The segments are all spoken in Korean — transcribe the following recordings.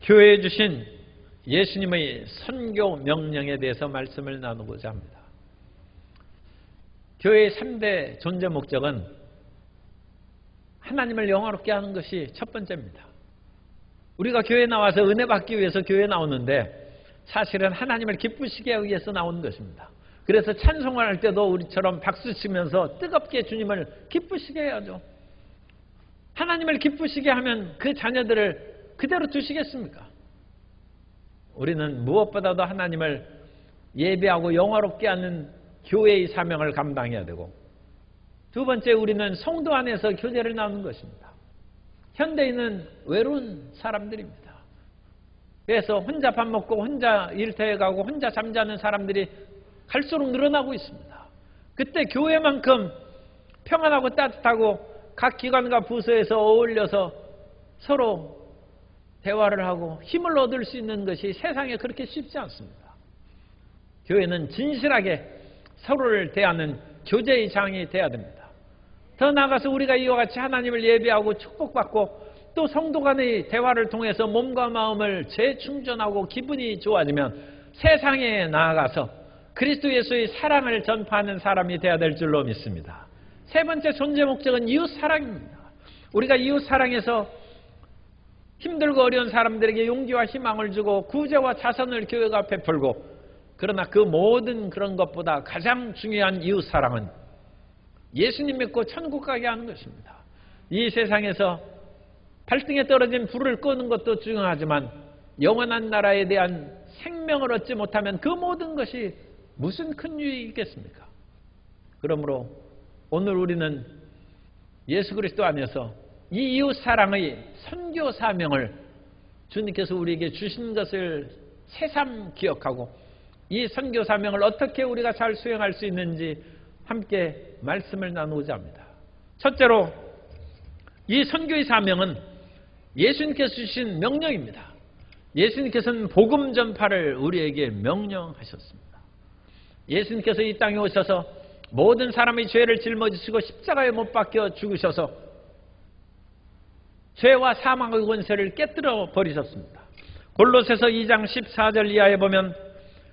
교회에 주신 예수님의 선교 명령에 대해서 말씀을 나누고자 합니다. 교회의 3대 존재 목적은 하나님을 영화롭게 하는 것이 첫 번째입니다. 우리가 교회에 나와서 은혜 받기 위해서 교회에 나오는데 사실은 하나님을 기쁘시게 하기 위해서 나오는 것입니다. 그래서 찬송을 할 때도 우리처럼 박수 치면서 뜨겁게 주님을 기쁘시게 해야죠. 하나님을 기쁘시게 하면 그 자녀들을 그대로 두시겠습니까? 우리는 무엇보다도 하나님을 예배하고 영화롭게 하는 교회의 사명을 감당해야 되고, 두 번째, 우리는 성도 안에서 교제를 나누는 것입니다. 현대인은 외로운 사람들입니다. 그래서 혼자 밥 먹고 혼자 일터에 가고 혼자 잠자는 사람들이 갈수록 늘어나고 있습니다. 그때 교회만큼 평안하고 따뜻하고 각 기관과 부서에서 어울려서 서로 대화를 하고 힘을 얻을 수 있는 것이 세상에 그렇게 쉽지 않습니다. 교회는 진실하게 서로를 대하는 교제의 장이 되어야 됩니다. 더 나아가서 우리가 이와 같이 하나님을 예배하고 축복받고 또 성도 간의 대화를 통해서 몸과 마음을 재충전하고 기분이 좋아지면 세상에 나아가서 그리스도 예수의 사랑을 전파하는 사람이 되어야 될 줄로 믿습니다. 세 번째 존재 목적은 이웃 사랑입니다. 우리가 이웃 사랑에서 힘들고 어려운 사람들에게 용기와 희망을 주고 구제와 자선을 교회가 베풀고, 그러나 그 모든 그런 것보다 가장 중요한 이웃 사랑은 예수님 믿고 천국 가게 하는 것입니다. 이 세상에서 발등에 떨어진 불을 끄는 것도 중요하지만 영원한 나라에 대한 생명을 얻지 못하면 그 모든 것이 무슨 큰 유익이 있겠습니까? 그러므로 오늘 우리는 예수 그리스도 안에서 이 이웃 사랑의 선교 사명을 주님께서 우리에게 주신 것을 새삼 기억하고 이 선교 사명을 어떻게 우리가 잘 수행할 수 있는지 함께 말씀을 나누고자 합니다. 첫째로, 이 선교의 사명은 예수님께서 주신 명령입니다. 예수님께서는 복음 전파를 우리에게 명령하셨습니다. 예수님께서 이 땅에 오셔서 모든 사람의 죄를 짊어지시고 십자가에 못 박혀 죽으셔서 죄와 사망의 권세를 깨뜨려 버리셨습니다. 골로새서 2장 14절 이하에 보면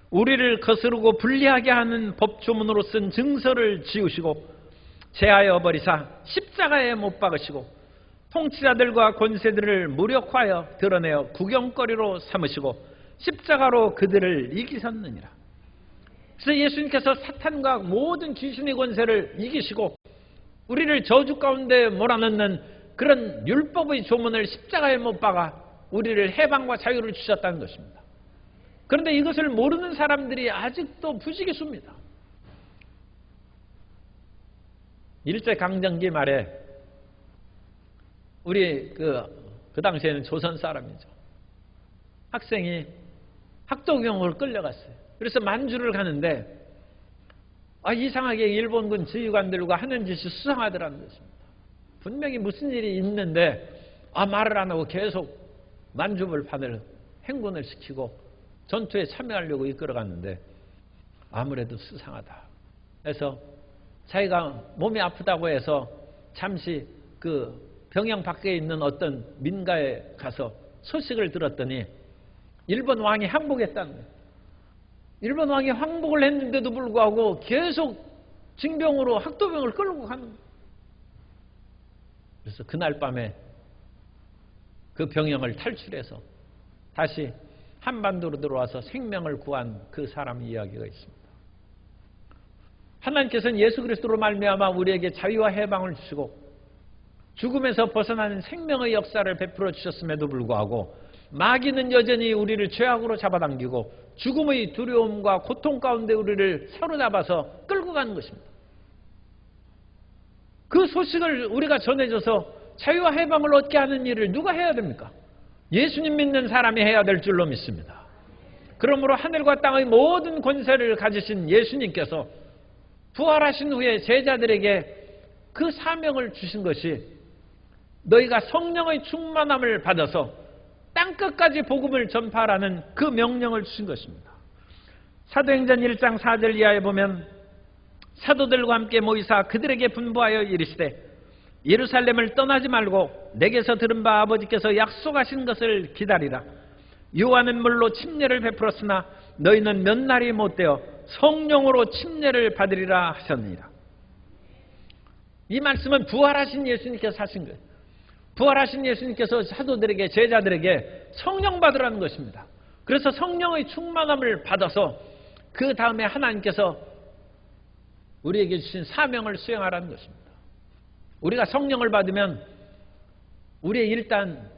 우리를 거스르고 불리하게 하는 법조문으로 쓴 증서를 지우시고 제하여 버리사 십자가에 못 박으시고 통치자들과 권세들을 무력화하여 드러내어 구경거리로 삼으시고 십자가로 그들을 이기셨느니라. 그래서 예수님께서 사탄과 모든 귀신의 권세를 이기시고 우리를 저주 가운데 몰아넣는 그런 율법의 조문을 십자가에 못 박아 우리를 해방과 자유를 주셨다는 것입니다. 그런데 이것을 모르는 사람들이 아직도 부지기수입니다. 일제강점기 말에 우리 그 당시에는 조선 사람이죠. 학생이 학도경으로 끌려갔어요. 그래서 만주를 가는데 이상하게 일본군 지휘관들과 하는 짓이 수상하더라는 것입니다. 분명히 무슨 일이 있는데 말을 안 하고 계속 만주벌판을 행군을 시키고 전투에 참여하려고 이끌어갔는데 아무래도 수상하다. 그래서 자기가 몸이 아프다고 해서 잠시 그 병영 밖에 있는 어떤 민가에 가서 소식을 들었더니 일본 왕이 항복했다는 거예요. 일본 왕이 항복을 했는데도 불구하고 계속 징병으로 학도병을 끌고 가는 거예요. 그래서 그날 밤에 그 병영을 탈출해서 다시 한반도로 들어와서 생명을 구한 그 사람 이야기가 있습니다. 하나님께서는 예수 그리스도로 말미암아 우리에게 자유와 해방을 주시고 죽음에서 벗어나는 생명의 역사를 베풀어 주셨음에도 불구하고 마귀는 여전히 우리를 죄악으로 잡아당기고 죽음의 두려움과 고통 가운데 우리를 사로잡아서 끌고 가는 것입니다. 그 소식을 우리가 전해줘서 자유와 해방을 얻게 하는 일을 누가 해야 됩니까? 예수님 믿는 사람이 해야 될 줄로 믿습니다. 그러므로 하늘과 땅의 모든 권세를 가지신 예수님께서 부활하신 후에 제자들에게 그 사명을 주신 것이 너희가 성령의 충만함을 받아서 땅끝까지 복음을 전파하라는 그 명령을 주신 것입니다. 사도행전 1장 4절 이하에 보면 사도들과 함께 모이사 그들에게 분부하여 이르시되 예루살렘을 떠나지 말고 내게서 들은 바 아버지께서 약속하신 것을 기다리라. 요한은 물로 침례를 베풀었으나 너희는 몇 날이 못되어 성령으로 침례를 받으리라 하셨느니라. 이 말씀은 부활하신 예수님께서 하신 거예요. 부활하신 예수님께서 사도들에게, 제자들에게 성령 받으라는 것입니다. 그래서 성령의 충만함을 받아서 그 다음에 하나님께서 우리에게 주신 사명을 수행하라는 것입니다. 우리가 성령을 받으면 우리의 일단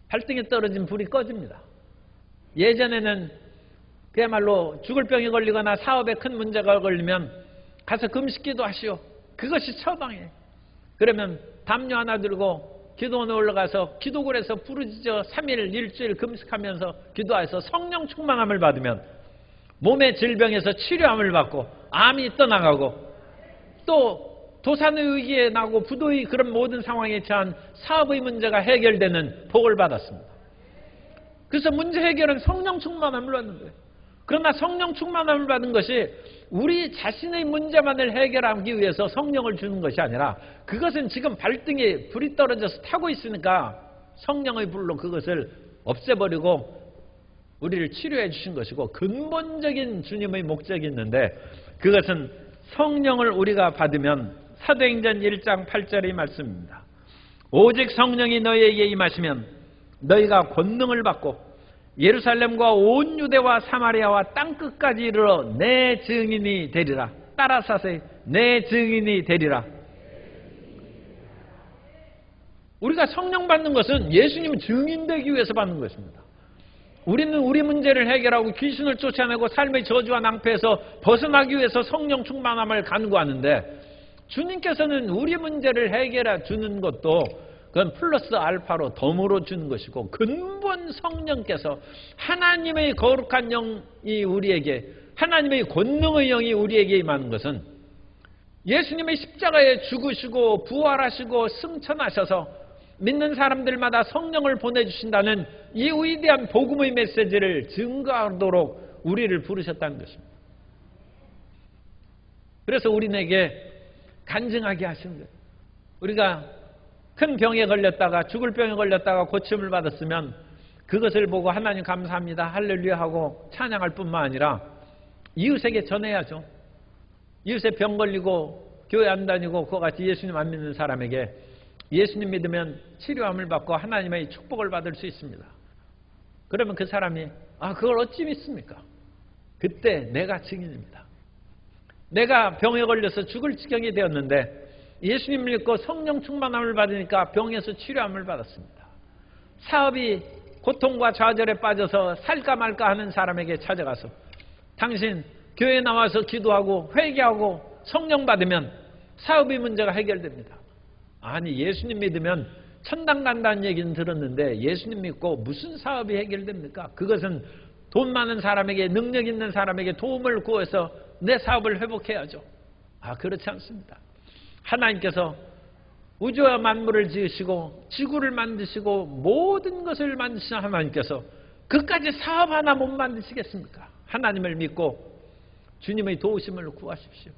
발등에 떨어진 불이 꺼집니다. 예전에는 그야말로 죽을 병이 걸리거나 사업에 큰 문제가 걸리면 가서 금식기도 하시오. 그것이 처방이에요. 그러면 담요 하나 들고 기도원에 올라가서 기도굴에서 부르짖어 3일 일주일 금식하면서 기도해서 성령 충만함을 받으면 몸의 질병에서 치료함을 받고 암이 떠나가고 또 도산의 위기에 나고 부도의 그런 모든 상황에 처한 사업의 문제가 해결되는 복을 받았습니다. 그래서 문제 해결은 성령 충만함을 받는 거예요. 그러나 성령 충만함을 받은 것이 우리 자신의 문제만을 해결하기 위해서 성령을 주는 것이 아니라 그것은 지금 발등에 불이 떨어져서 타고 있으니까 성령의 불로 그것을 없애버리고 우리를 치료해 주신 것이고, 근본적인 주님의 목적이 있는데 그것은 성령을 우리가 받으면 사도행전 1장 8절의 말씀입니다. 오직 성령이 너희에게 임하시면 너희가 권능을 받고 예루살렘과 온 유대와 사마리아와 땅끝까지 이르러 내 증인이 되리라. 따라서 하세요. 내 증인이 되리라. 우리가 성령 받는 것은 예수님 증인되기 위해서 받는 것입니다. 우리는 우리 문제를 해결하고 귀신을 쫓아내고 삶의 저주와 낭패에서 벗어나기 위해서 성령 충만함을 간구하는데, 주님께서는 우리 문제를 해결해 주는 것도 그건 플러스 알파로 덤으로 주는 것이고, 근본 성령께서 하나님의 거룩한 영이 우리에게, 하나님의 권능의 영이 우리에게 임하는 것은 예수님의 십자가에 죽으시고 부활하시고 승천하셔서 믿는 사람들마다 성령을 보내주신다는 이 위대한 복음의 메시지를 증거하도록 우리를 부르셨다는 것입니다. 그래서 우리에게 간증하게 하신 거예요. 우리가 큰 병에 걸렸다가, 죽을 병에 걸렸다가 고침을 받았으면 그것을 보고 하나님 감사합니다, 할렐루야 하고 찬양할 뿐만 아니라 이웃에게 전해야죠. 이웃에 병 걸리고 교회 안 다니고 그와 같이 예수님 안 믿는 사람에게 예수님 믿으면 치료함을 받고 하나님의 축복을 받을 수 있습니다. 그러면 그 사람이 그걸 어찌 믿습니까? 그때 내가 증인입니다. 내가 병에 걸려서 죽을 지경이 되었는데 예수님 믿고 성령 충만함을 받으니까 병에서 치료함을 받았습니다. 사업이 고통과 좌절에 빠져서 살까 말까 하는 사람에게 찾아가서 당신 교회에 나와서 기도하고 회개하고 성령 받으면 사업의 문제가 해결됩니다. 아니, 예수님 믿으면 천당 간다는 얘기는 들었는데 예수님 믿고 무슨 사업이 해결됩니까? 그것은 돈 많은 사람에게, 능력 있는 사람에게 도움을 구해서 내 사업을 회복해야죠. 그렇지 않습니다. 하나님께서 우주와 만물을 지으시고 지구를 만드시고 모든 것을 만드신 하나님께서 그까지 사업 하나 못 만드시겠습니까? 하나님을 믿고 주님의 도우심을 구하십시오.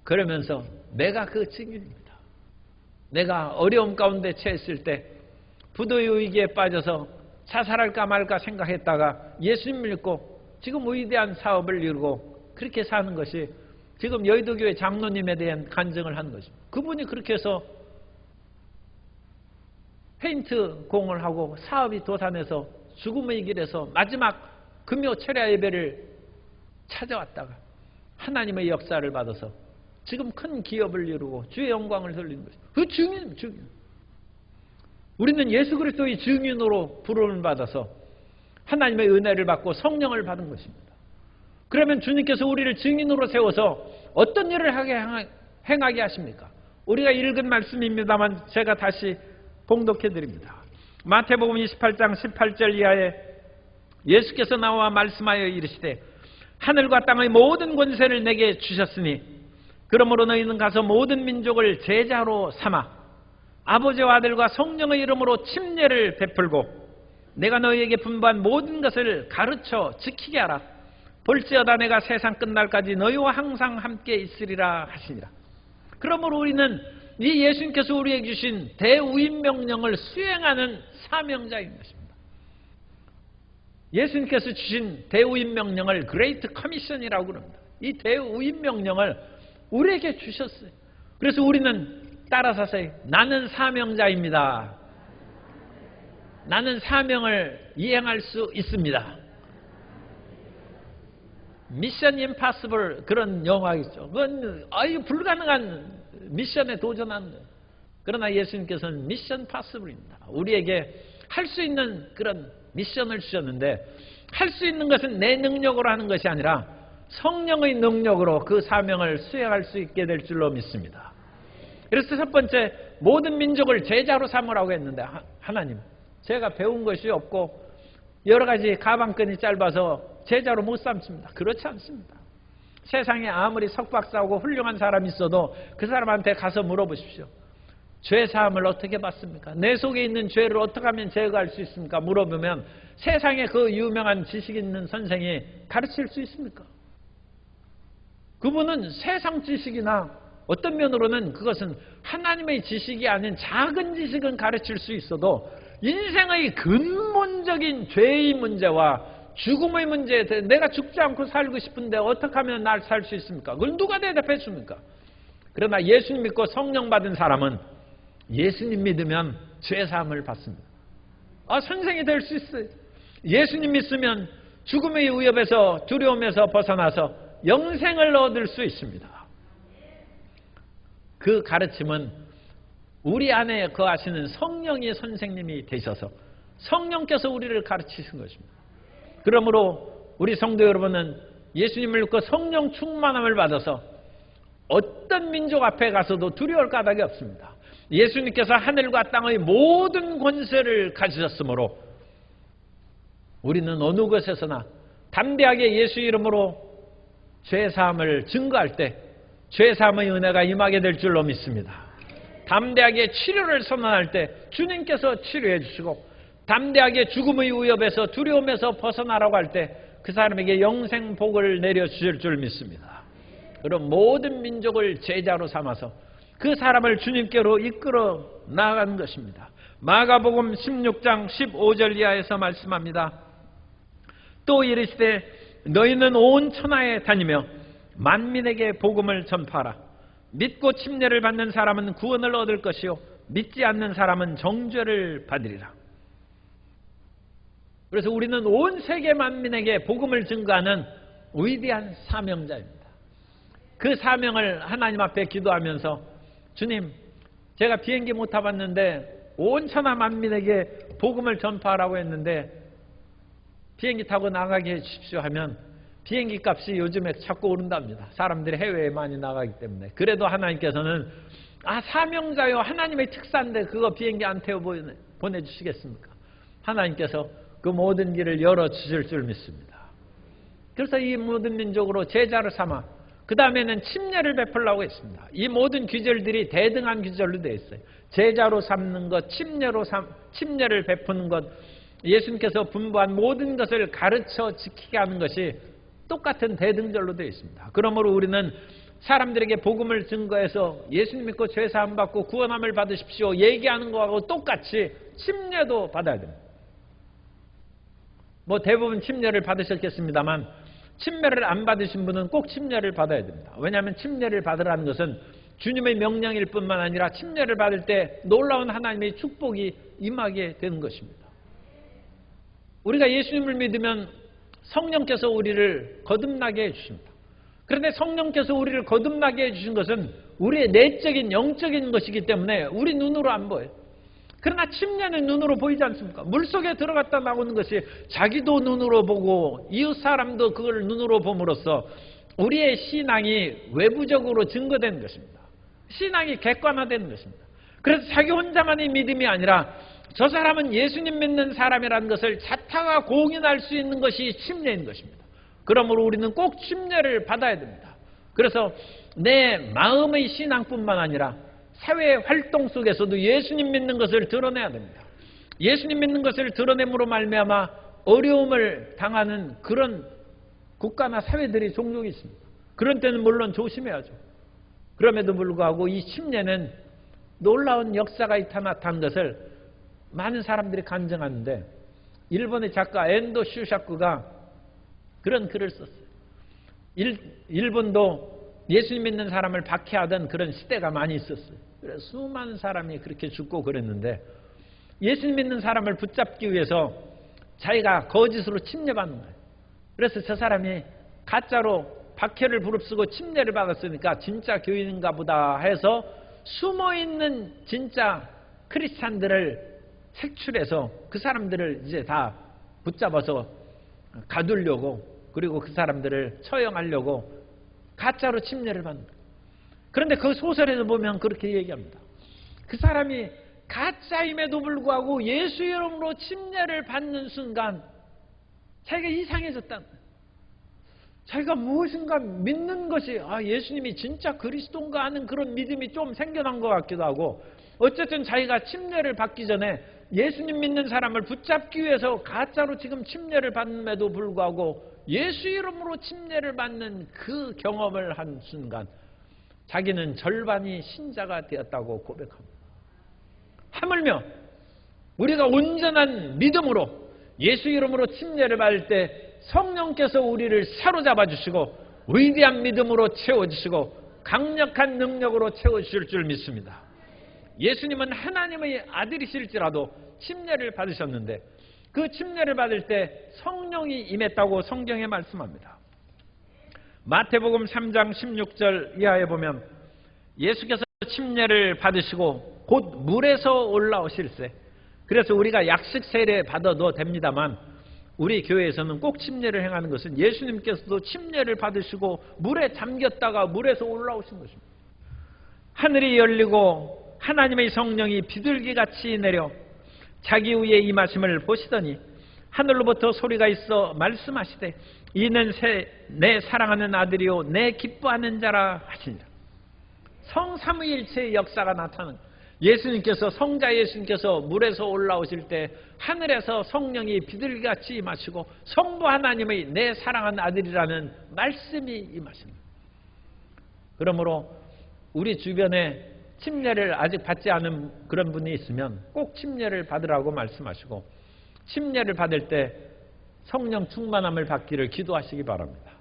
그러면서 내가 그 증인입니다. 내가 어려움 가운데 처했을 때 부도의 위기에 빠져서 자살할까 말까 생각했다가 예수님 믿고 지금 위대한 사업을 이루고 그렇게 사는 것이 지금 여의도교회 장로님에 대한 간증을 하는 것입니다. 그분이 그렇게 해서 페인트 공을 하고 사업이 도산해서 죽음의 길에서 마지막 금요 철야 예배를 찾아왔다가 하나님의 역사를 받아서 지금 큰 기업을 이루고 주의 영광을 돌리는 것입니다. 그 증인. 우리는 예수 그리스도의 증인으로 부름을 받아서 하나님의 은혜를 받고 성령을 받은 것입니다. 그러면 주님께서 우리를 증인으로 세워서 어떤 일을 행하게 하십니까? 우리가 읽은 말씀입니다만 제가 다시 봉독해 드립니다. 마태복음 28장 18절 이하에 예수께서 나와 말씀하여 이르시되 하늘과 땅의 모든 권세를 내게 주셨으니 그러므로 너희는 가서 모든 민족을 제자로 삼아 아버지와 아들과 성령의 이름으로 침례를 베풀고 내가 너희에게 분부한 모든 것을 가르쳐 지키게 하라. 볼지어다 내가 세상 끝날까지 너희와 항상 함께 있으리라 하시니라. 그러므로 우리는 이 예수님께서 우리에게 주신 대우임 명령을 수행하는 사명자인 것입니다. 예수님께서 주신 대우임 명령을 그레이트 커미션이라고 그럽니다. 이 대우임 명령을 우리에게 주셨어요. 그래서 우리는 따라서서 나는 사명자입니다. 나는 사명을 이행할 수 있습니다. 미션 임파서블 그런 영화겠죠. 그건 불가능한 미션에 도전하는 거예요. 그러나 예수님께서는 미션 파서블입니다. 우리에게 할 수 있는 그런 미션을 주셨는데 할 수 있는 것은 내 능력으로 하는 것이 아니라 성령의 능력으로 그 사명을 수행할 수 있게 될 줄로 믿습니다. 그래서 첫 번째, 모든 민족을 제자로 삼으라고 했는데 하나님, 제가 배운 것이 없고 여러 가지 가방끈이 짧아서 제자로 못 삼습니다. 그렇지 않습니다. 세상에 아무리 석박사하고 훌륭한 사람이 있어도 그 사람한테 가서 물어보십시오. 죄 사함을 어떻게 받습니까? 내 속에 있는 죄를 어떻게 하면 제거할 수 있습니까? 물어보면 세상에 그 유명한 지식 있는 선생이 가르칠 수 있습니까? 그분은 세상 지식이나 어떤 면으로는 그것은 하나님의 지식이 아닌 작은 지식은 가르칠 수 있어도 인생의 근본적인 죄의 문제와 죽음의 문제에 대해 내가 죽지 않고 살고 싶은데 어떻게 하면 날 살 수 있습니까? 그걸 누가 대답해 줍니까? 그러나 예수님 믿고 성령 받은 사람은 예수님 믿으면 죄사함을 받습니다. 선생이 될 수 있어요. 예수님 믿으면 죽음의 위협에서 두려움에서 벗어나서 영생을 얻을 수 있습니다. 그 가르침은 우리 안에 거하시는 성령의 선생님이 되셔서 성령께서 우리를 가르치신 것입니다. 그러므로 우리 성도 여러분은 예수님을 믿고 성령 충만함을 받아서 어떤 민족 앞에 가서도 두려울 까닭이 없습니다. 예수님께서 하늘과 땅의 모든 권세를 가지셨으므로 우리는 어느 곳에서나 담대하게 예수 이름으로 죄사함을 증거할 때 죄사함의 은혜가 임하게 될 줄로 믿습니다. 담대하게 치료를 선언할 때 주님께서 치료해 주시고 담대하게 죽음의 위협에서 두려움에서 벗어나라고 할 때 그 사람에게 영생 복을 내려주실 줄 믿습니다. 그럼 모든 민족을 제자로 삼아서 그 사람을 주님께로 이끌어 나가는 것입니다. 마가복음 16장 15절 이하에서 말씀합니다. 또 이르시되 너희는 온 천하에 다니며 만민에게 복음을 전파하라. 믿고 침례를 받는 사람은 구원을 얻을 것이요 믿지 않는 사람은 정죄를 받으리라. 그래서 우리는 온 세계 만민에게 복음을 증거하는 위대한 사명자입니다. 그 사명을 하나님 앞에 기도하면서 주님, 제가 비행기 못 타봤는데 온 천하 만민에게 복음을 전파하라고 했는데 비행기 타고 나가게 해주십시오 하면 비행기 값이 요즘에 자꾸 오른답니다. 사람들이 해외에 많이 나가기 때문에. 그래도 하나님께서는 사명자요 하나님의 특사인데 그거 비행기 안 태워 보내주시겠습니까? 하나님께서 그 모든 길을 열어주실 줄 믿습니다. 그래서 이 모든 민족으로 제자를 삼아 그 다음에는 침례를 베풀려고 했습니다. 이 모든 규절들이 대등한 규절로 되어 있어요. 제자로 삼는 것, 침례를 베푸는 것, 예수님께서 분부한 모든 것을 가르쳐 지키게 하는 것이 똑같은 대등절로 되어 있습니다. 그러므로 우리는 사람들에게 복음을 증거해서 예수님 믿고 죄사함 받고 구원함을 받으십시오 얘기하는 거하고 똑같이 침례도 받아야 됩니다. 대부분 침례를 받으셨겠습니다만 침례를 안 받으신 분은 꼭 침례를 받아야 됩니다. 왜냐하면 침례를 받으라는 것은 주님의 명령일 뿐만 아니라 침례를 받을 때 놀라운 하나님의 축복이 임하게 되는 것입니다. 우리가 예수님을 믿으면 성령께서 우리를 거듭나게 해주십니다. 그런데 성령께서 우리를 거듭나게 해주신 것은 우리의 내적인 영적인 것이기 때문에 우리 눈으로 안 보여요. 그러나 침례는 눈으로 보이지 않습니까? 물속에 들어갔다 나오는 것이 자기도 눈으로 보고 이웃 사람도 그걸 눈으로 봄으로써 우리의 신앙이 외부적으로 증거되는 것입니다. 신앙이 객관화되는 것입니다. 그래서 자기 혼자만의 믿음이 아니라 저 사람은 예수님 믿는 사람이라는 것을 자타가 공인할 수 있는 것이 침례인 것입니다. 그러므로 우리는 꼭 침례를 받아야 됩니다. 그래서 내 마음의 신앙뿐만 아니라 사회 활동 속에서도 예수님 믿는 것을 드러내야 됩니다. 예수님 믿는 것을 드러냄으로 말미암아 어려움을 당하는 그런 국가나 사회들이 종종 있습니다. 그런 때는 물론 조심해야죠. 그럼에도 불구하고 이 침례는 놀라운 역사가 나타난 것을 많은 사람들이 간증하는데 일본의 작가 엔도 슈샤쿠가 그런 글을 썼어요. 일본도 예수님 믿는 사람을 박해하던 그런 시대가 많이 있었어요. 그래서 수많은 사람이 그렇게 죽고 그랬는데 예수님 믿는 사람을 붙잡기 위해서 자기가 거짓으로 침례받는 거예요. 그래서 저 사람이 가짜로 박해를 부릅쓰고 침례를 받았으니까 진짜 교인인가 보다 해서 숨어있는 진짜 크리스찬들을 색출해서 그 사람들을 이제 다 붙잡아서 가두려고, 그리고 그 사람들을 처형하려고 가짜로 침례를 받는 거예요. 그런데 그 소설에서 보면 그렇게 얘기합니다. 그 사람이 가짜임에도 불구하고 예수 이름으로 침례를 받는 순간 자기가 이상해졌다는 거예요. 자기가 무엇인가 믿는 것이 예수님이 진짜 그리스도인가 하는 그런 믿음이 좀 생겨난 것 같기도 하고, 어쨌든 자기가 침례를 받기 전에 예수님 믿는 사람을 붙잡기 위해서 가짜로 지금 침례를 받음에도 불구하고 예수 이름으로 침례를 받는 그 경험을 한 순간 자기는 절반이 신자가 되었다고 고백합니다. 하물며 우리가 온전한 믿음으로 예수 이름으로 침례를 받을 때 성령께서 우리를 사로잡아 주시고 위대한 믿음으로 채워주시고 강력한 능력으로 채워주실 줄 믿습니다. 예수님은 하나님의 아들이실지라도 침례를 받으셨는데 그 침례를 받을 때 성령이 임했다고 성경에 말씀합니다. 마태복음 3장 16절 이하에 보면 예수께서 침례를 받으시고 곧 물에서 올라오실세. 그래서 우리가 약식 세례 받아도 됩니다만 우리 교회에서는 꼭 침례를 행하는 것은 예수님께서도 침례를 받으시고 물에 잠겼다가 물에서 올라오신 것입니다. 하늘이 열리고 하나님의 성령이 비둘기같이 내려 자기 위에 임하심을 보시더니 하늘로부터 소리가 있어 말씀하시되 이는 내 사랑하는 아들이요 내 기뻐하는 자라 하시니라. 성삼위일체의 역사가 나타나는 예수님께서, 성자 예수님께서 물에서 올라오실 때 하늘에서 성령이 비둘기같이 임하시고 성부 하나님의 내 사랑하는 아들이라는 말씀이 임하십니다. 그러므로 우리 주변에 침례를 아직 받지 않은 그런 분이 있으면 꼭 침례를 받으라고 말씀하시고, 침례를 받을 때 성령 충만함을 받기를 기도하시기 바랍니다.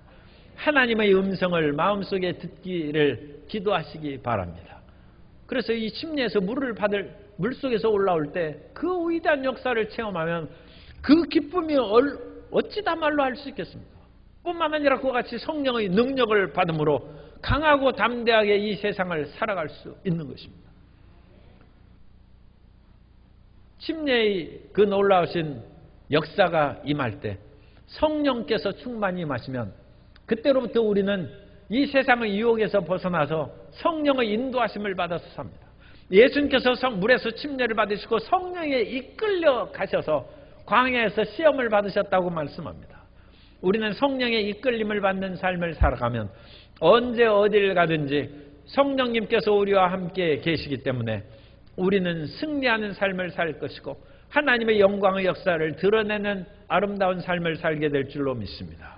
하나님의 음성을 마음속에 듣기를 기도하시기 바랍니다. 그래서 이 침례에서 물속에서 올라올 때 그 위대한 역사를 체험하면 그 기쁨이 어찌다 말로 할 수 있겠습니까? 뿐만 아니라 그와 같이 성령의 능력을 받음으로 강하고 담대하게 이 세상을 살아갈 수 있는 것입니다. 침례의 그 놀라우신 역사가 임할 때 성령께서 충만히 임하시면 그때로부터 우리는 이 세상의 유혹에서 벗어나서 성령의 인도하심을 받아서 삽니다. 예수님께서 물에서 침례를 받으시고 성령에 이끌려 가셔서 광야에서 시험을 받으셨다고 말씀합니다. 우리는 성령의 이끌림을 받는 삶을 살아가면 언제 어딜 가든지 성령님께서 우리와 함께 계시기 때문에 우리는 승리하는 삶을 살 것이고 하나님의 영광의 역사를 드러내는 아름다운 삶을 살게 될 줄로 믿습니다.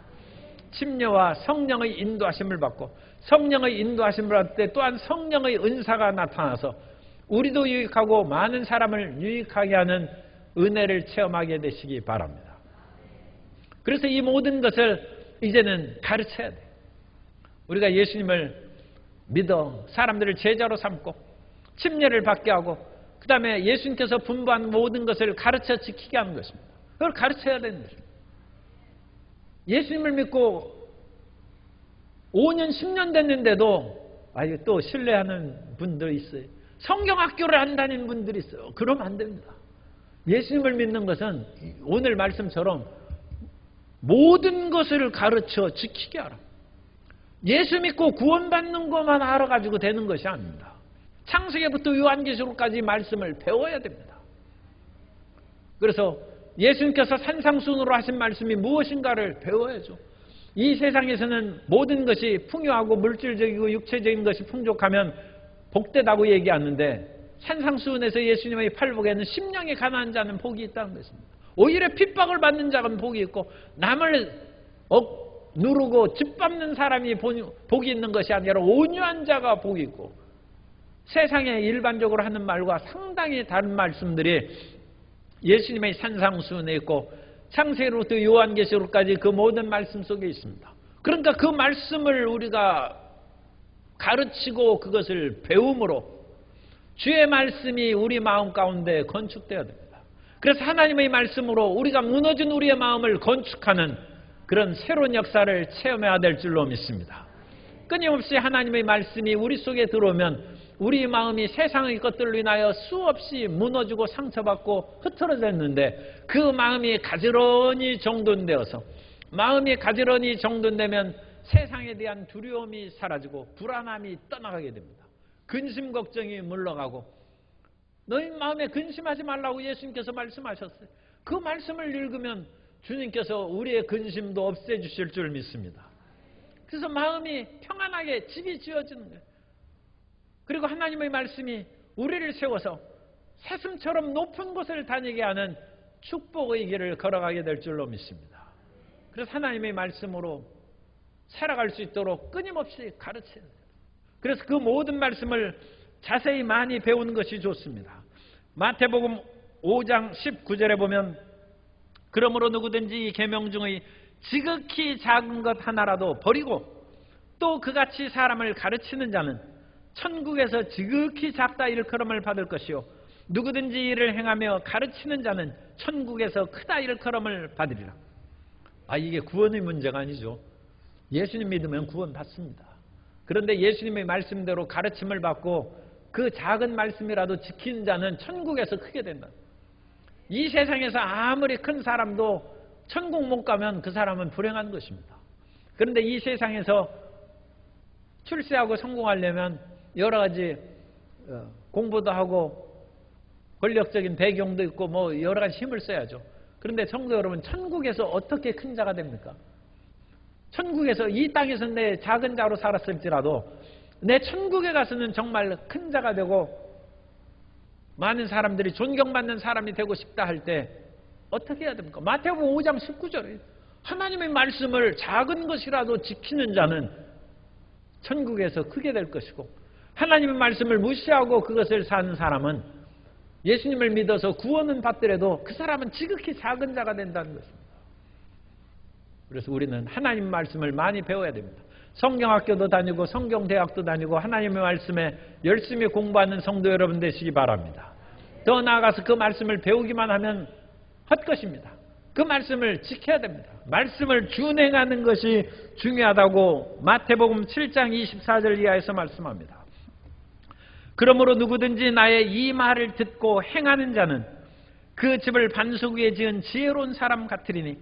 침례와 성령의 인도하심을 받고 성령의 인도하심을 받을 때 또한 성령의 은사가 나타나서 우리도 유익하고 많은 사람을 유익하게 하는 은혜를 체험하게 되시기 바랍니다. 그래서 이 모든 것을 이제는 가르쳐야 돼요. 우리가 예수님을 믿어 사람들을 제자로 삼고 침례를 받게 하고 그 다음에 예수님께서 분부한 모든 것을 가르쳐 지키게 하는 것입니다. 그걸 가르쳐야 되는 것입니다. 예수님을 믿고 5년 10년 됐는데도 또 신뢰하는 분들이 있어요. 성경학교를 안 다니는 분들이 있어요. 그러면 안 됩니다. 예수님을 믿는 것은 오늘 말씀처럼 모든 것을 가르쳐 지키게 하라. 예수 믿고 구원받는 것만 알아가지고 되는 것이 아닙니다. 창세기부터 요한계시록까지 말씀을 배워야 됩니다. 그래서 예수님께서 산상순으로 하신 말씀이 무엇인가를 배워야죠. 이 세상에서는 모든 것이 풍요하고 물질적이고 육체적인 것이 풍족하면 복되다고 얘기하는데 산상수훈에서 예수님의 팔복에는 심령이 가난한 자는 복이 있다는 것입니다. 오히려 핍박을 받는 자는 복이 있고 남을 누르고 짓밟는 사람이 복이 있는 것이 아니라 온유한 자가 복이 있고, 세상에 일반적으로 하는 말과 상당히 다른 말씀들이 예수님의 산상수훈에 있고 창세기로부터 요한계시록까지 그 모든 말씀 속에 있습니다. 그러니까 그 말씀을 우리가 가르치고 그것을 배움으로 주의 말씀이 우리 마음 가운데 건축되어야 됩니다. 그래서 하나님의 말씀으로 우리가 무너진 우리의 마음을 건축하는 그런 새로운 역사를 체험해야 될 줄로 믿습니다. 끊임없이 하나님의 말씀이 우리 속에 들어오면 우리 마음이 세상의 것들로 인하여 수없이 무너지고 상처받고 흐트러졌는데 그 마음이 가지런히 정돈되어서 마음이 가지런히 정돈되면 세상에 대한 두려움이 사라지고 불안함이 떠나가게 됩니다. 근심 걱정이 물러가고 너희 마음에 근심하지 말라고 예수님께서 말씀하셨어요. 그 말씀을 읽으면 주님께서 우리의 근심도 없애주실 줄 믿습니다. 그래서 마음이 평안하게 집이 지어지는 거예요. 그리고 하나님의 말씀이 우리를 세워서 사슴처럼 높은 곳을 다니게 하는 축복의 길을 걸어가게 될 줄로 믿습니다. 그래서 하나님의 말씀으로 살아갈 수 있도록 끊임없이 가르쳐야 돼요. 그래서 그 모든 말씀을 자세히 많이 배우는 것이 좋습니다. 마태복음 5장 19절에 보면 그러므로 누구든지 이 계명 중의 지극히 작은 것 하나라도 버리고 또 그같이 사람을 가르치는 자는 천국에서 지극히 작다 일컬음을 받을 것이요 누구든지 이를 행하며 가르치는 자는 천국에서 크다 일컬음을 받으리라. 이게 구원의 문제가 아니죠. 예수님 믿으면 구원 받습니다. 그런데 예수님의 말씀대로 가르침을 받고 그 작은 말씀이라도 지키는 자는 천국에서 크게 된다. 이 세상에서 아무리 큰 사람도 천국 못 가면 그 사람은 불행한 것입니다. 그런데 이 세상에서 출세하고 성공하려면 여러 가지 공부도 하고 권력적인 배경도 있고 뭐 여러 가지 힘을 써야죠. 그런데 성도 여러분, 천국에서 어떻게 큰 자가 됩니까? 천국에서 이 땅에서 내 작은 자로 살았을지라도 내 천국에 가서는 정말 큰 자가 되고 많은 사람들이 존경받는 사람이 되고 싶다 할 때 어떻게 해야 됩니까? 마태복음 5장 19절에 하나님의 말씀을 작은 것이라도 지키는 자는 천국에서 크게 될 것이고 하나님의 말씀을 무시하고 그것을 사는 사람은 예수님을 믿어서 구원은 받더라도 그 사람은 지극히 작은 자가 된다는 것입니다. 그래서 우리는 하나님 말씀을 많이 배워야 됩니다. 성경학교도 다니고 성경대학도 다니고 하나님의 말씀에 열심히 공부하는 성도 여러분 되시기 바랍니다. 더 나아가서 그 말씀을 배우기만 하면 헛것입니다. 그 말씀을 지켜야 됩니다. 말씀을 준행하는 것이 중요하다고 마태복음 7장 24절 이하에서 말씀합니다. 그러므로 누구든지 나의 이 말을 듣고 행하는 자는 그 집을 반석 위에 지은 지혜로운 사람 같으리니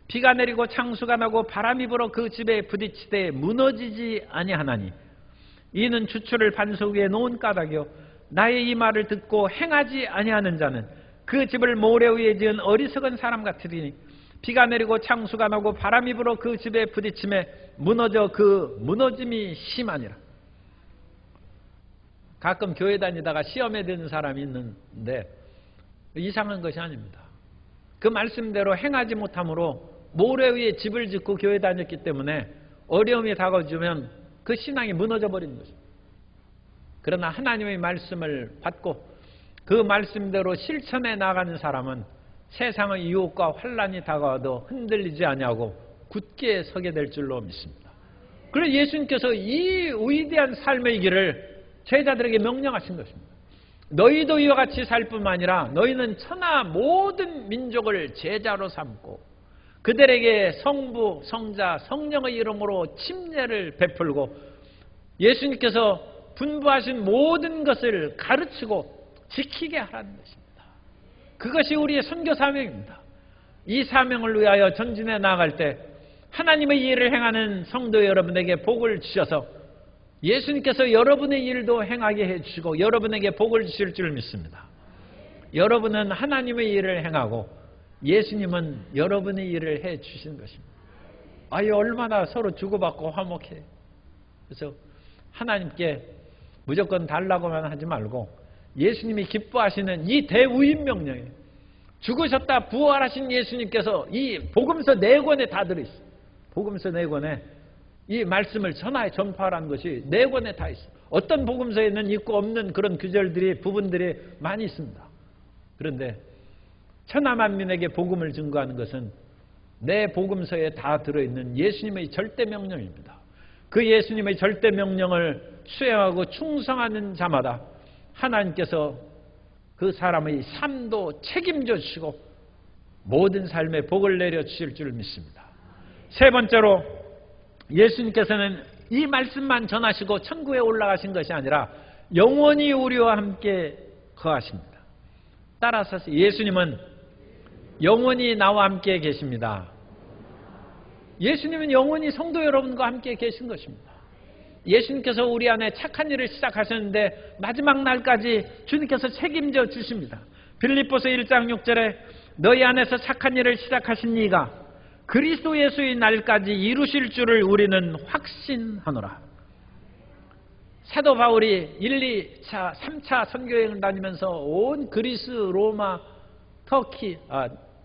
비가 내리고 창수가 나고 바람이 불어 그 집에 부딪히되 무너지지 아니하나니 이는 주초를 반석 위에 놓은 까닭이요 나의 이 말을 듣고 행하지 아니하는 자는 그 집을 모래 위에 지은 어리석은 사람 같으리니 비가 내리고 창수가 나고 바람이 불어 그 집에 부딪힘에 무너져 그 무너짐이 심하니라. 가끔 교회 다니다가 시험에 드는 사람이 있는데 이상한 것이 아닙니다. 그 말씀대로 행하지 못함으로 모래 위에 집을 짓고 교회 다녔기 때문에 어려움이 다가오면 그 신앙이 무너져 버리는 것입니다. 그러나 하나님의 말씀을 받고 그 말씀대로 실천해 나가는 사람은 세상의 유혹과 환란이 다가와도 흔들리지 아니하고 굳게 서게 될 줄로 믿습니다. 그래서 예수님께서 이 위대한 삶의 길을 제자들에게 명령하신 것입니다. 너희도 이와 같이 살 뿐만 아니라 너희는 천하 모든 민족을 제자로 삼고 그들에게 성부, 성자, 성령의 이름으로 침례를 베풀고 예수님께서 분부하신 모든 것을 가르치고 지키게 하라는 것입니다. 그것이 우리의 선교 사명입니다. 이 사명을 위하여 전진해 나아갈 때 하나님의 일을 행하는 성도 여러분에게 복을 주셔서 예수님께서 여러분의 일도 행하게 해주시고 여러분에게 복을 주실 줄 믿습니다. 여러분은 하나님의 일을 행하고 예수님은 여러분의 일을 해주시는 것입니다. 얼마나 서로 주고받고 화목해. 그래서 하나님께 무조건 달라고만 하지 말고 예수님이 기뻐하시는 이 대우임 명령에 죽으셨다 부활하신 예수님께서 이 복음서 4권에 다 들어있어요. 복음서 4권에 이 말씀을 전파하라는 것이 4권에 다 있어요. 어떤 복음서에는 있고 없는 그런 구절들이 부분들이 많이 있습니다. 그런데 천하 만민에게 복음을 증거하는 것은 내 복음서에 다 들어있는 예수님의 절대 명령입니다. 그 예수님의 절대 명령을 수행하고 충성하는 자마다 하나님께서 그 사람의 삶도 책임져 주시고 모든 삶에 복을 내려 주실 줄 믿습니다. 세 번째로 예수님께서는 이 말씀만 전하시고 천국에 올라가신 것이 아니라 영원히 우리와 함께 거하십니다. 따라서 예수님은 영원히 나와 함께 계십니다. 예수님은 영원히 성도 여러분과 함께 계신 것입니다. 예수님께서 우리 안에 착한 일을 시작하셨는데 마지막 날까지 주님께서 책임져 주십니다. 빌립보서 1장 6절에 너희 안에서 착한 일을 시작하신 이가 그리스도 예수의 날까지 이루실 줄을 우리는 확신하노라. 사도 바울이 1, 2차, 3차 선교여행을 다니면서 온 그리스, 로마, 터키,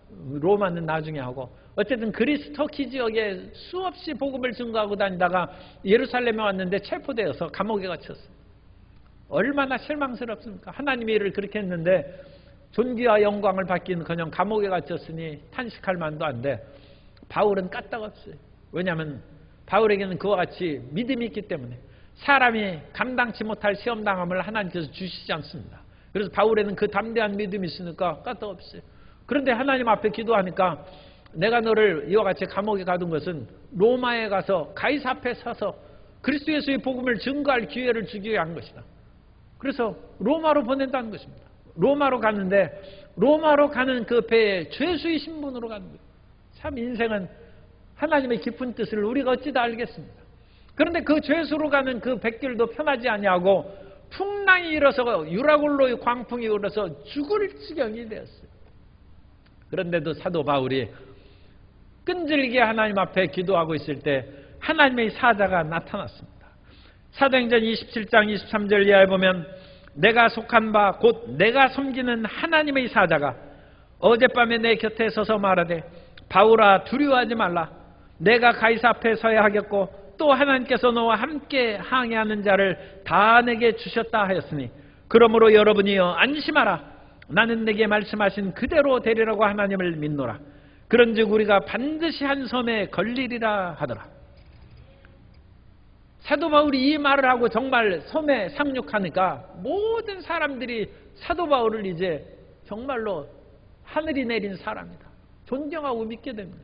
로마는 나중에 하고 어쨌든 그리스, 터키 지역에 수없이 복음을 증거하고 다니다가 예루살렘에 왔는데 체포되어서 감옥에 갇혔어요. 얼마나 실망스럽습니까? 하나님의 일을 그렇게 했는데 존귀와 영광을 받기는커녕 감옥에 갇혔으니 탄식할 만도 한데 바울은 까딱없어요. 왜냐하면 바울에게는 그와 같이 믿음이 있기 때문에 사람이 감당치 못할 시험당함을 하나님께서 주시지 않습니다. 그래서 바울에는 그 담대한 믿음이 있으니까 까딱없어요. 그런데 하나님 앞에 기도하니까 내가 너를 이와 같이 감옥에 가둔 것은 로마에 가서 가이사 앞에 서서 그리스도 예수의 복음을 증거할 기회를 주기 위한 것이다. 그래서 로마로 보낸다는 것입니다. 로마로 갔는데 로마로 가는 그 배에 죄수의 신분으로 가는 거예요. 참 인생은 하나님의 깊은 뜻을 우리가 어찌 다 알겠습니다. 그런데 그 죄수로 가는 그 백길도 편하지 아니하고 풍랑이 일어서 유라굴로의 광풍이 일어서 죽을 지경이 되었어요. 그런데도 사도 바울이 끈질기게 하나님 앞에 기도하고 있을 때 하나님의 사자가 나타났습니다. 사도행전 27장 23절 이하에 보면 내가 속한 바 곧 내가 섬기는 하나님의 사자가 어젯밤에 내 곁에 서서 말하되 바울아 두려워하지 말라. 내가 가이사 앞에 서야 하겠고 또 하나님께서 너와 함께 항해하는 자를 다 내게 주셨다 하였으니 그러므로 여러분이여 안심하라. 나는 내게 말씀하신 그대로 되리라고 하나님을 믿노라. 그런즉 우리가 반드시 한 섬에 걸리리라 하더라. 사도 바울이 이 말을 하고 정말 섬에 상륙하니까 모든 사람들이 사도 바울을 이제 정말로 하늘이 내린 사람이다 존경하고 믿게 됩니다.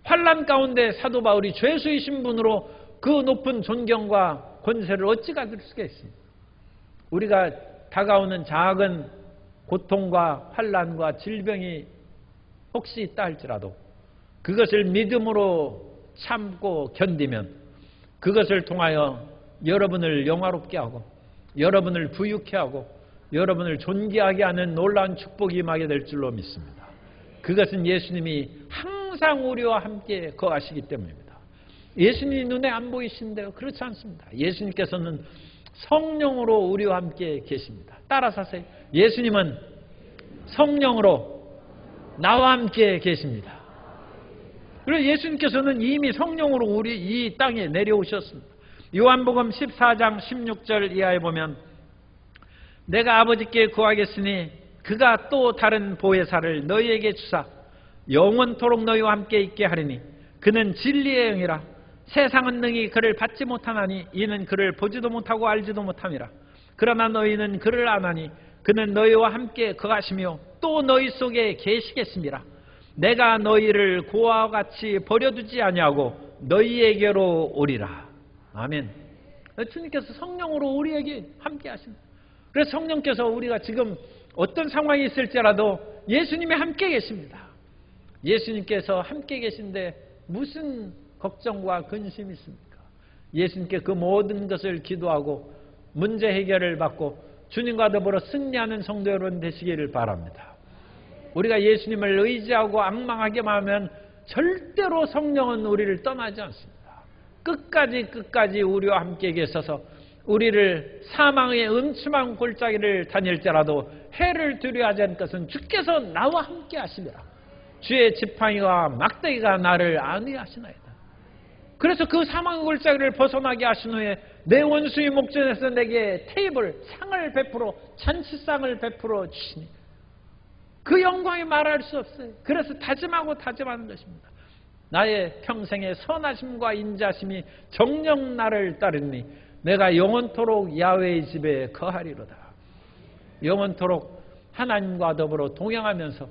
환난 가운데 사도 바울이 죄수의 신분으로 그 높은 존경과 권세를 어찌 가질 수가 있습니까? 우리가 다가오는 작은 고통과 환난과 질병이 혹시 있다 할지라도 그것을 믿음으로 참고 견디면 그것을 통하여 여러분을 영화롭게 하고 여러분을 부유케 하고 여러분을 존귀하게 하는 놀라운 축복이 임하게 될 줄로 믿습니다. 그것은 예수님이 항상 우리와 함께 거하시기 때문입니다. 예수님이 눈에 안 보이신데요. 그렇지 않습니다. 예수님께서는 성령으로 우리와 함께 계십니다. 따라서 하세요. 예수님은 성령으로 나와 함께 계십니다. 그리고 예수님께서는 이미 성령으로 우리 이 땅에 내려오셨습니다. 요한복음 14장 16절 이하에 보면 내가 아버지께 구하겠으니 그가 또 다른 보혜사를 너희에게 주사 영원토록 너희와 함께 있게 하리니 그는 진리의 영이라. 세상은 능히 그를 받지 못하나니 이는 그를 보지도 못하고 알지도 못함이라. 그러나 너희는 그를 아나니 그는 너희와 함께 거하시며 또 너희 속에 계시겠습니다. 내가 너희를 고아와 같이 버려두지 아니하고 너희에게로 오리라. 아멘. 주님께서 성령으로 우리에게 함께 하십니다. 그래서 성령께서 우리가 지금 어떤 상황이 있을지라도 예수님이 함께 계십니다. 예수님께서 함께 계신데 무슨 걱정과 근심이 있습니까? 예수님께 그 모든 것을 기도하고 문제 해결을 받고 주님과 더불어 승리하는 성도 여러분 되시기를 바랍니다. 우리가 예수님을 의지하고 앙망하게만 하면 절대로 성령은 우리를 떠나지 않습니다. 끝까지 우리와 함께 계셔서 우리를 사망의 음침한 골짜기를 다닐지라도 해를 두려워하지 않을 것은 주께서 나와 함께 하시리라. 주의 지팡이와 막대기가 나를 안위하시나이다. 그래서 그 사망의 골짜기를 벗어나게 하신 후에 내 원수의 목전에서 내게 테이블, 상을 베풀어 잔치상을 베풀어 주시니 그 영광이 말할 수 없어요. 그래서 다짐하고 다짐하는 것입니다. 나의 평생의 선하심과 인자심이 정녕 나를 따르니 내가 영원토록 야훼의 집에 거하리로다. 영원토록 하나님과 더불어 동행하면서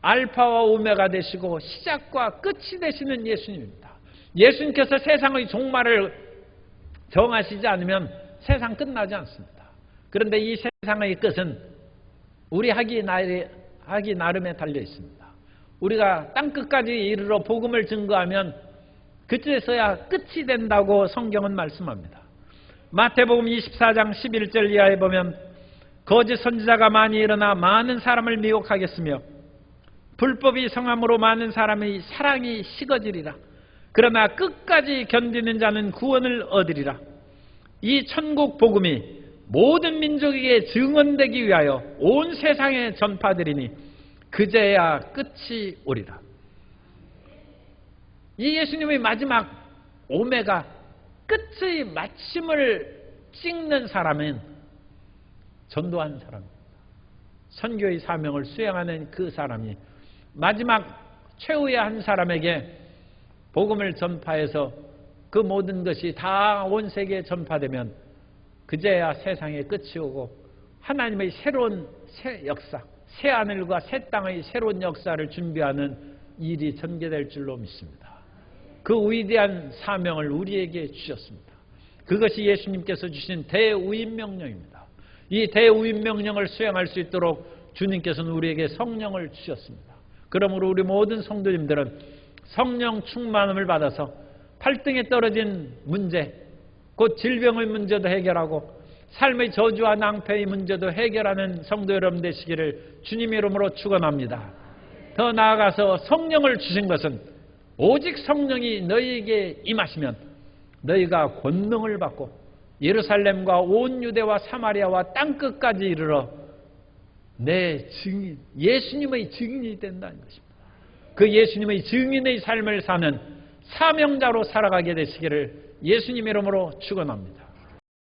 알파와 오메가 되시고 시작과 끝이 되시는 예수님입니다. 예수님께서 세상의 종말을 정하시지 않으면 세상 끝나지 않습니다. 그런데 이 세상의 끝은 우리 하기 나름에 달려 있습니다. 우리가 땅끝까지 이르러 복음을 증거하면 그때서야 끝이 된다고 성경은 말씀합니다. 마태복음 24장 11절 이하에 보면 거짓 선지자가 많이 일어나 많은 사람을 미혹하겠으며 불법이 성함으로 많은 사람의 사랑이 식어지리라. 그러나 끝까지 견디는 자는 구원을 얻으리라. 이 천국 복음이 모든 민족에게 증언되기 위하여 온 세상에 전파되리니 그제야 끝이 오리라. 이 예수님의 마지막 오메가 끝의 마침을 찍는 사람은 전도한 사람입니다. 선교의 사명을 수행하는 그 사람이 마지막 최후의 한 사람에게 복음을 전파해서 그 모든 것이 다 온 세계에 전파되면 그제야 세상의 끝이 오고 하나님의 새로운 새 역사, 새 하늘과 새 땅의 새로운 역사를 준비하는 일이 전개될 줄로 믿습니다. 그 위대한 사명을 우리에게 주셨습니다. 그것이 예수님께서 주신 대우임명령입니다. 이 대우임명령을 수행할 수 있도록 주님께서는 우리에게 성령을 주셨습니다. 그러므로 우리 모든 성도님들은 성령 충만함을 받아서 팔등에 떨어진 문제, 곧 질병의 문제도 해결하고 삶의 저주와 낭패의 문제도 해결하는 성도 여러분 되시기를 주님의 이름으로 축원합니다. 더 나아가서 성령을 주신 것은 오직 성령이 너희에게 임하시면 너희가 권능을 받고 예루살렘과 온 유대와 사마리아와 땅끝까지 이르러 내 증인, 예수님의 증인이 된다는 것입니다. 그 예수님의 증인의 삶을 사는 사명자로 살아가게 되시기를 예수님의 이름으로 축원합니다.